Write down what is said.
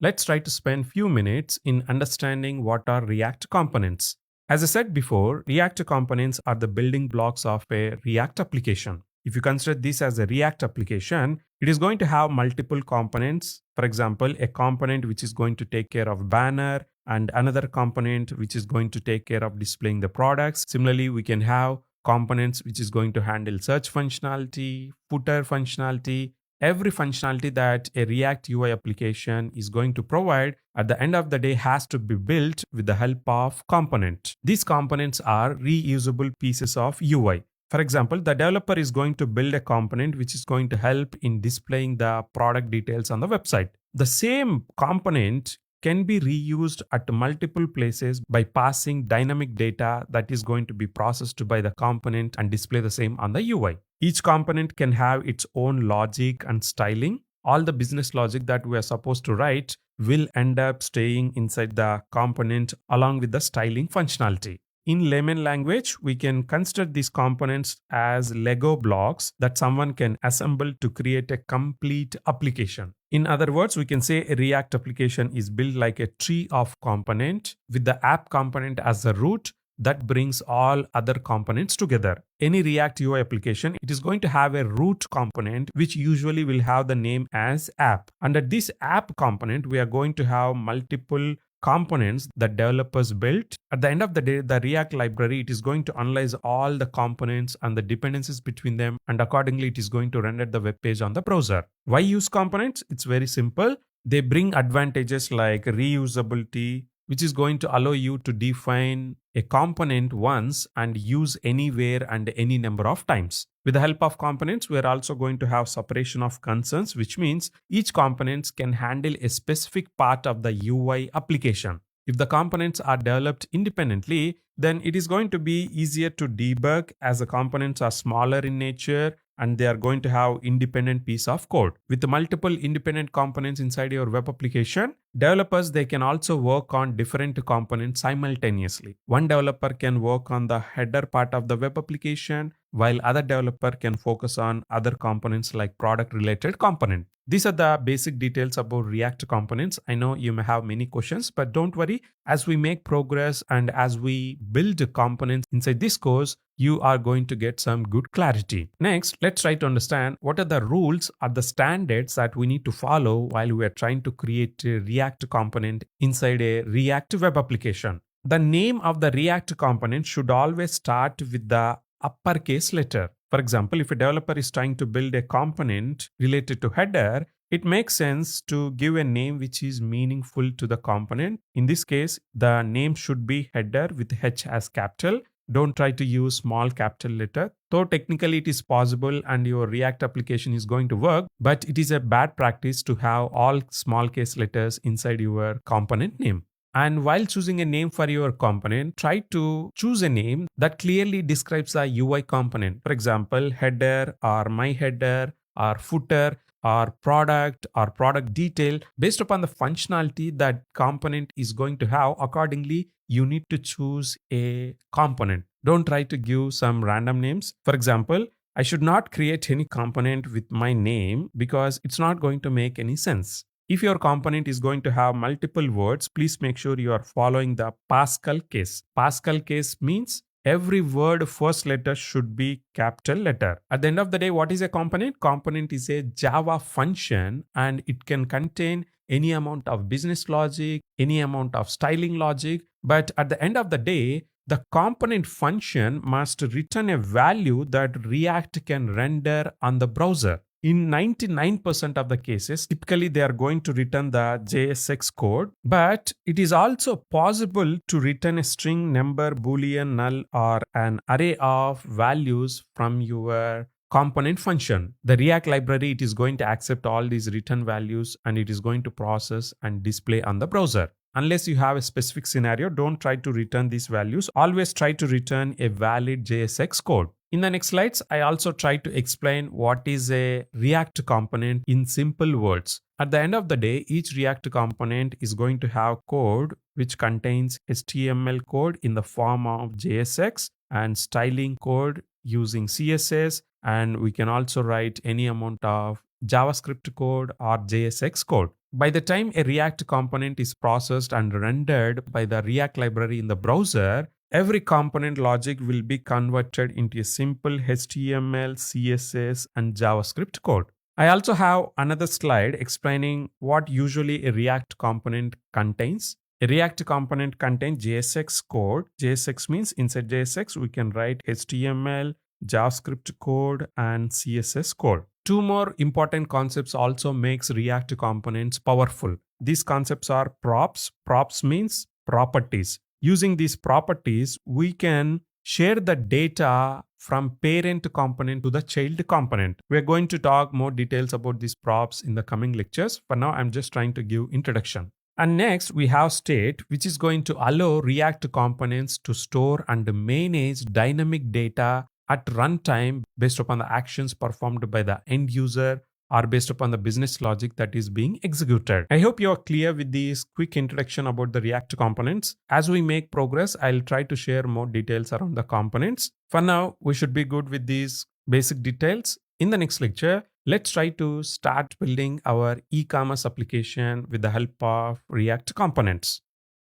let's try to spend few minutes in understanding what are React components. As I said before, React components are the building blocks of a React application. If you consider this as a React application, it is going to have multiple components. For example, a component which is going to take care of banner and another component which is going to take care of displaying the products. Similarly, we can have components which is going to handle search functionality, footer functionality, every functionality that a React UI application is going to provide at the end of the day has to be built with the help of component. These components are reusable pieces of UI. For example, the developer is going to build a component which is going to help in displaying the product details on the website. The same component can be reused at multiple places by passing dynamic data that is going to be processed by the component and display the same on the UI. Each component can have its own logic and styling. All the business logic that we are supposed to write will end up staying inside the component along with the styling functionality. In layman language, we can consider these components as Lego blocks that someone can assemble to create a complete application. In other words, we can say a React application is built like a tree of component with the app component as the root that brings all other components together. Any React UI application, it is going to have a root component which usually will have the name as app. Under this app component, we are going to have multiple components that developers built. At the end of the day, the React library, it is going to analyze all the components and the dependencies between them, and accordingly it is going to render the web page on the browser. Why use components? It's very simple. They bring advantages like reusability, which is going to allow you to define a component once and use anywhere and any number of times. With the help of components, we are also going to have separation of concerns, which means each component can handle a specific part of the UI application. If the components are developed independently, then it is going to be easier to debug as the components are smaller in nature and they are going to have independent piece of code. With the multiple independent components inside your web application, developers, they can also work on different components simultaneously. One developer can work on the header part of the web application, while other developer can focus on other components like product related component. These are the basic details about React components. I know you may have many questions, but don't worry. As we make progress and as we build components inside this course, you are going to get some good clarity. Next, let's try to understand what are the rules or the standards that we need to follow while we are trying to create a React component inside a React web application. The name of the React component should always start with the uppercase letter. For example, if a developer is trying to build a component related to header, it makes sense to give a name which is meaningful to the component. In this case, the name should be header with H as capital. Don't try to use small capital letter. Though technically it is possible and your React application is going to work, but it is a bad practice to have all small case letters inside your component name. And while choosing a name for your component, try to choose a name that clearly describes the UI component. For example, header or my header or footer or product detail. Based upon the functionality that component is going to have, accordingly, you need to choose a component. Don't try to give some random names. For example, I should not create any component with my name because it's not going to make any sense. If your component is going to have multiple words, please make sure you are following the Pascal case. Pascal case means every word first letter should be capital letter. At the end of the day, what is a component? Component is a Java function and it can contain any amount of business logic, any amount of styling logic. But at the end of the day, the component function must return a value that React can render on the browser. In 99% of the cases, typically they are going to return the JSX code, but it is also possible to return a string, number, boolean, null, or an array of values from your component function. The React library, it is going to accept all these return values and it is going to process and display on the browser. Unless you have a specific scenario, don't try to return these values. Always try to return a valid JSX code. In the next slides, I also try to explain what is a React component in simple words. At the end of the day, each React component is going to have code which contains HTML code in the form of JSX and styling code using CSS, and we can also write any amount of JavaScript code or JSX code. By the time a React component is processed and rendered by the React library in the browser, every component logic will be converted into a simple HTML, CSS, and JavaScript code. I also have another slide explaining what usually a React component contains. A React component contains JSX code. JSX means inside JSX we can write HTML, JavaScript code, and CSS code. Two more important concepts also makes React components powerful. These concepts are props. Props means properties. Using these properties, we can share the data from parent component to the child component. We are going to talk more details about these props in the coming lectures. For now, I'm just trying to give introduction. And next, we have state, which is going to allow React components to store and manage dynamic data at runtime based upon the actions performed by the end user or based upon the business logic that is being executed. I hope you are clear with this quick introduction about the React components. As we make progress, I'll try to share more details around the components. For now, we should be good with these basic details. In the next lecture, let's try to start building our e-commerce application with the help of React components.